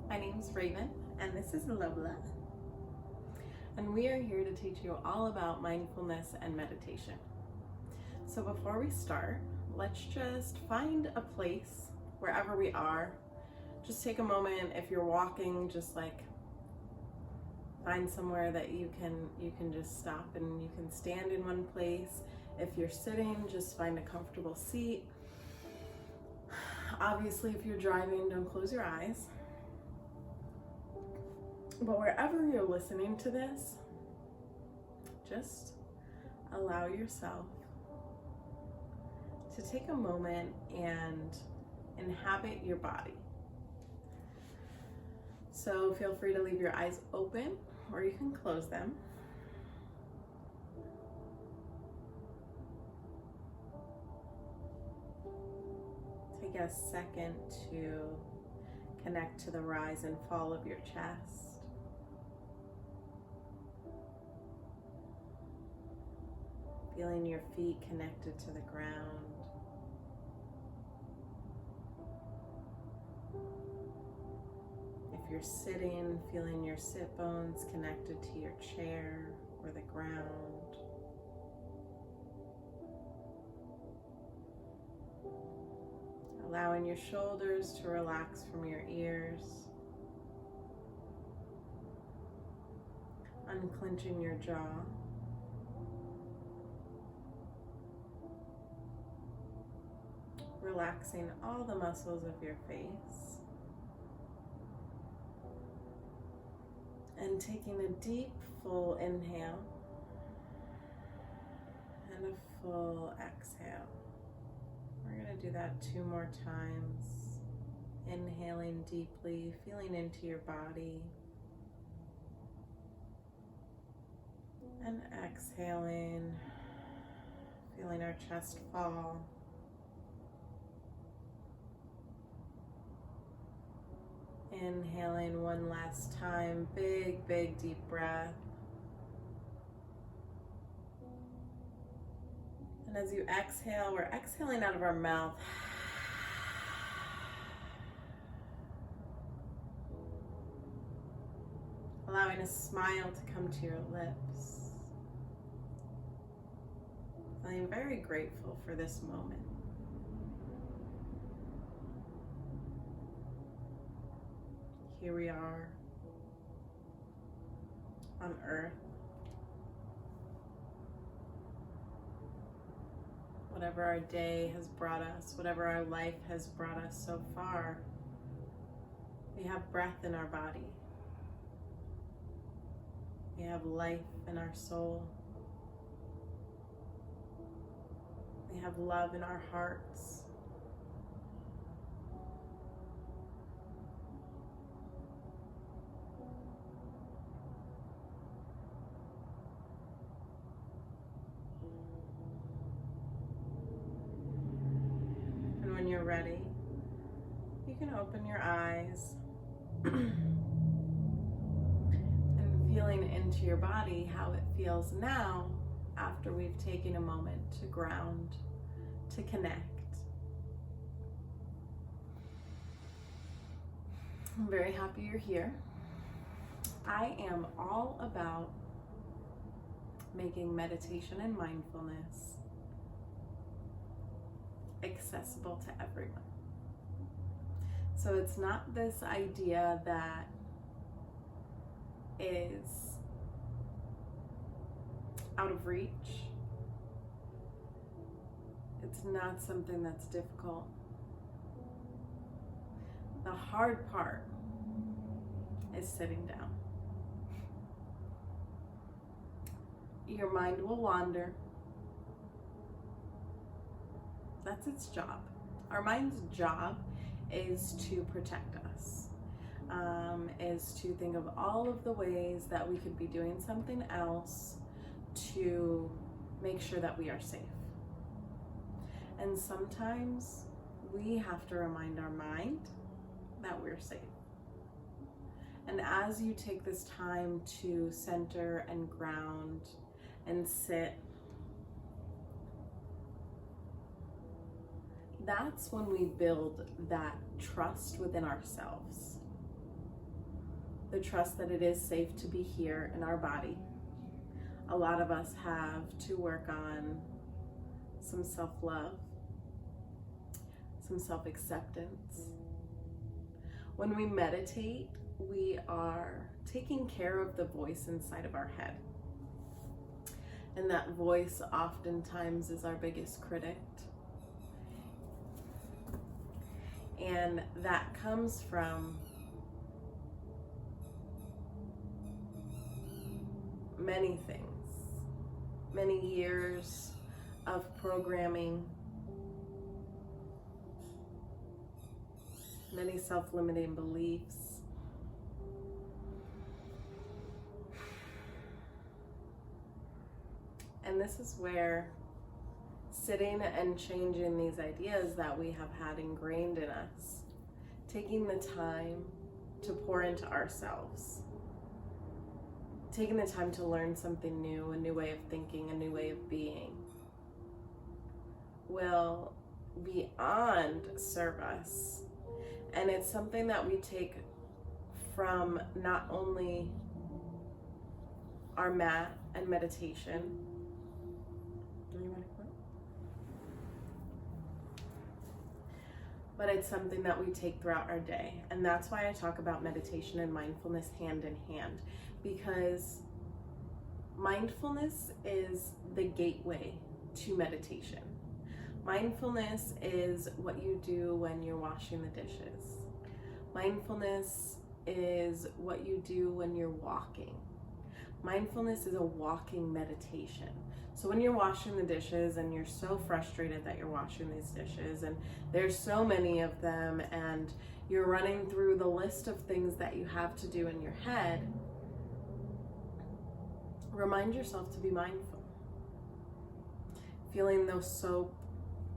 My name's Raven, and this is Lola. And we are here to teach you all about mindfulness and meditation. So before we start, let's just find a place wherever we are. Just take a moment. If you're walking, just like find somewhere that you can just stop and you can stand in one place. If you're sitting, just find a comfortable seat. Obviously, if you're driving, don't close your eyes. But wherever you're listening to this, just allow yourself to take a moment and inhabit your body. So feel free to leave your eyes open or you can close them. Take a second to connect to the rise and fall of your chest. Feeling your feet connected to the ground. If you're sitting, feeling your sit bones connected to your chair or the ground. Allowing your shoulders to relax from your ears. Unclenching your jaw. Relaxing all the muscles of your face. And taking a deep, full inhale and a full exhale. We're going to do that 2 more times. Inhaling deeply, feeling into your body. And exhaling, feeling our chest fall. Inhaling one last time, big, deep breath. And as you exhale, we're exhaling out of our mouth. Allowing a smile to come to your lips. Feeling very grateful for this moment. Here we are on Earth. Whatever our day has brought us, whatever our life has brought us so far, we have breath in our body. We have life in our soul. We have love in our hearts. When you're ready, you can open your eyes and feeling into your body how it feels now after we've taken a moment to ground, to connect. I'm very happy you're here. I am all about making meditation and mindfulness accessible to everyone. So it's not this idea that is out of reach. It's not something that's difficult. The hard part is sitting down. Your mind will wander. That's its job. Our mind's job is to protect us, is to think of all of the ways that we could be doing something else to make sure that we are safe. And sometimes we have to remind our mind that we're safe. And as you take this time to center and ground and sit, that's when we build that trust within ourselves. the trust that it is safe to be here in our body. A lot of us have to work on some self-love, some self-acceptance. When we meditate, we are taking care of the voice inside of our head. And that voice oftentimes is our biggest critic. And that comes from many things, many years of programming, many self-limiting beliefs. And this is where sitting and changing these ideas that we have had ingrained in us, taking the time to pour into ourselves, taking the time to learn something new, a new way of thinking, a new way of being, will beyond serve us. And it's something that we take from not only our mat and meditation, but it's something that we take throughout our day. And that's why I talk about meditation and mindfulness hand in hand, because mindfulness is the gateway to meditation. Mindfulness is what you do when you're washing the dishes. Mindfulness is what you do when you're walking. Mindfulness is a walking meditation. So when you're washing the dishes and you're so frustrated that you're washing these dishes and there's so many of them and you're running through the list of things that you have to do in your head, remind yourself to be mindful. Feeling the soap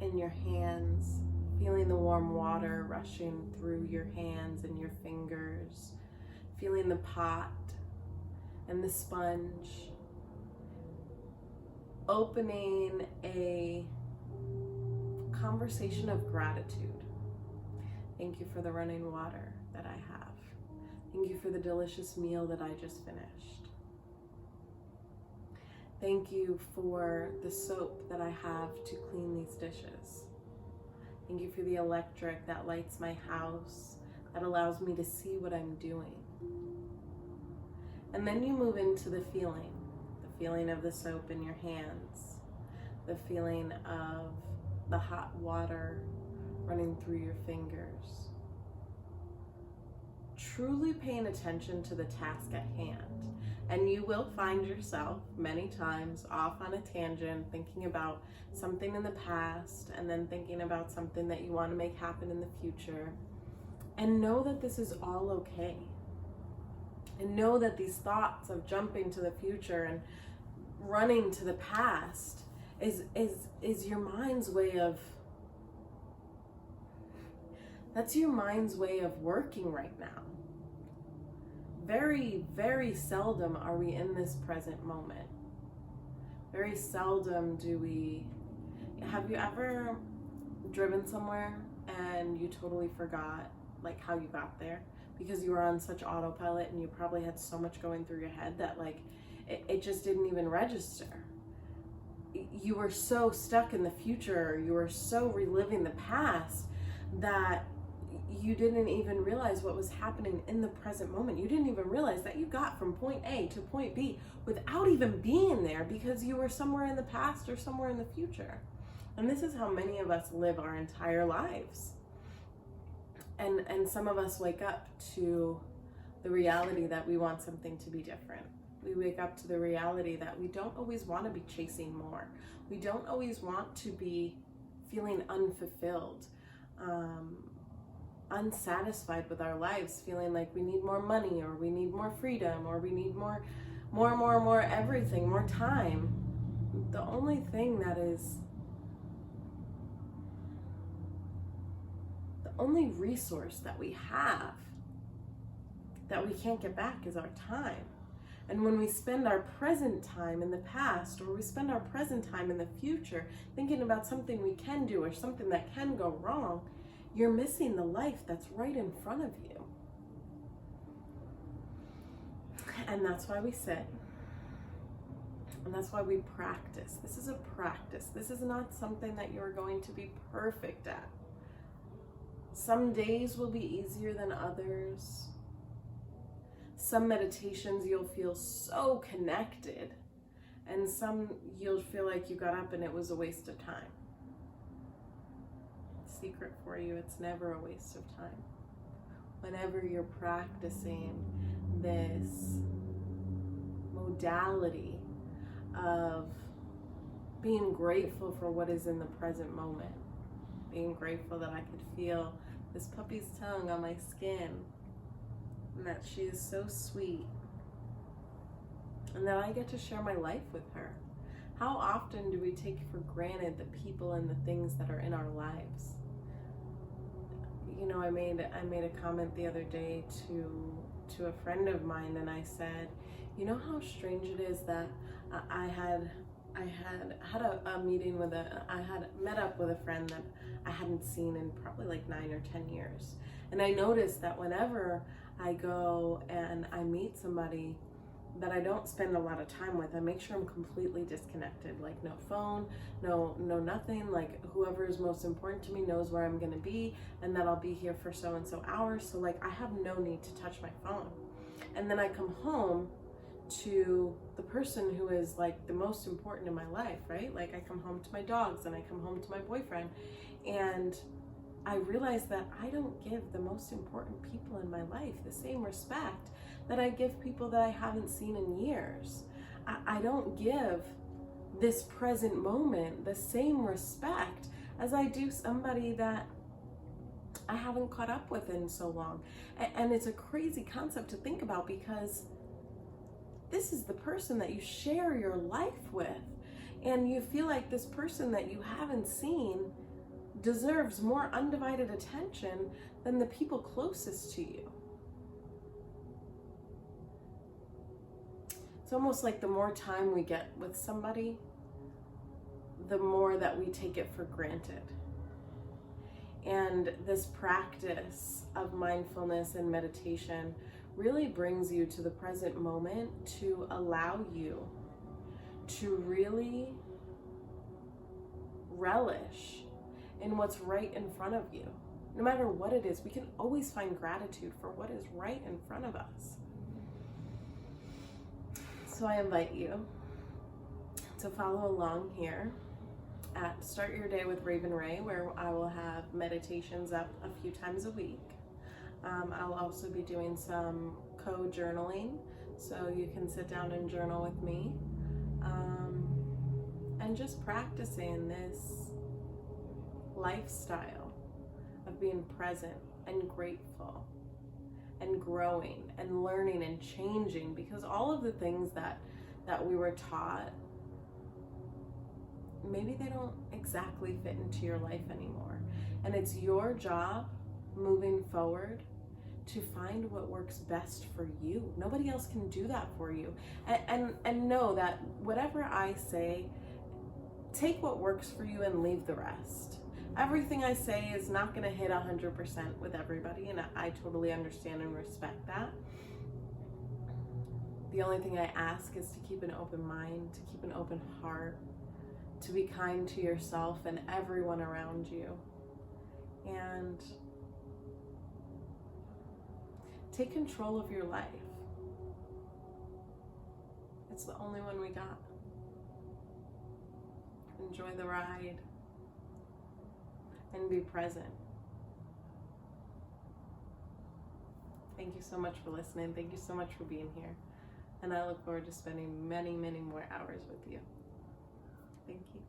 in your hands, feeling the warm water rushing through your hands and your fingers, feeling the pot and the sponge, opening a conversation of gratitude. Thank you for the running water that I have. Thank you for the delicious meal that I just finished. Thank you for the soap that I have to clean these dishes. Thank you for the electric that lights my house, that allows me to see what I'm doing. And then you move into the feeling of the soap in your hands, the feeling of the hot water running through your fingers. Truly paying attention to the task at hand. And you will find yourself many times off on a tangent, thinking about something in the past and then thinking about something that you want to make happen in the future. And know that this is all okay. And know that these thoughts of jumping to the future and running to the past is your mind's way of, that's your mind's way of working right now. Very, very seldom are we in this present moment. Very seldom do we, have you ever driven somewhere and you totally forgot like how you got there? Because you were on such autopilot and you probably had so much going through your head that like it just didn't even register. You were so stuck in the future, you were so reliving the past that you didn't even realize what was happening in the present moment. You didn't even realize that you got from point A to point B without even being there because you were somewhere in the past or somewhere in the future. And this is how many of us live our entire lives. And some of us wake up to the reality that we want something to be different. We wake up to the reality that we don't always want to be chasing more. We don't always want to be feeling unfulfilled, unsatisfied with our lives, feeling like we need more money or we need more freedom or we need more everything, more time. The only thing that is, the only resource that we have that we can't get back is our time. And when we spend our present time in the past or we spend our present time in the future thinking about something we can do or something that can go wrong, you're missing the life that's right in front of you. And that's why we sit. And that's why we practice. This is a practice. This is not something that you're going to be perfect at. Some days will be easier than others. Some meditations you'll feel so connected, and some you'll feel like you got up and it was a waste of time. Secret for you, it's never a waste of time. Whenever you're practicing this modality of being grateful for what is in the present moment, being grateful that I could feel this puppy's tongue on my skin, and that she is so sweet, and that I get to share my life with her. How often do we take for granted the people and the things that are in our lives? You know, I made a comment the other day to a friend of mine, and I said, you know how strange it is that I had a meeting with I had met up with a friend that I hadn't seen in probably like 9 or 10 years. And I noticed that whenever I go and I meet somebody that I don't spend a lot of time with, I make sure I'm completely disconnected, like no phone, no nothing, like whoever is most important to me knows where I'm gonna be and that I'll be here for so and so hours. So like I have no need to touch my phone. And then I come home to the person who is like the most important in my life, right? Like I come home to my dogs and I come home to my boyfriend, and I realize that I don't give the most important people in my life the same respect that I give people that I haven't seen in years. I don't give this present moment the same respect as I do somebody that I haven't caught up with in so long. And it's a crazy concept to think about, because this is the person that you share your life with, and you feel like this person that you haven't seen deserves more undivided attention than the people closest to you. It's almost like the more time we get with somebody, the more that we take it for granted. And this practice of mindfulness and meditation really brings you to the present moment to allow you to really relish in what's right in front of you. No matter what it is, we can always find gratitude for what is right in front of us. So I invite you to follow along here at Start Your Day with Raven Ray, where I will have meditations up a few times a week. I'll also be doing some co-journaling, so you can sit down and journal with me, and just practicing this lifestyle of being present and grateful and growing and learning and changing, because all of the things that we were taught, maybe they don't exactly fit into your life anymore. And it's your job moving forward to find what works best for you. Nobody else can do that for you. And know that whatever I say, take what works for you and leave the rest. Everything I say is not going to hit 100% with everybody, and I totally understand and respect that. The only thing I ask is to keep an open mind, to keep an open heart, to be kind to yourself and everyone around you, and take control of your life. It's the only one we got. Enjoy the ride and be present. Thank you so much for listening. Thank you so much for being here. And I look forward to spending many, many more hours with you. Thank you.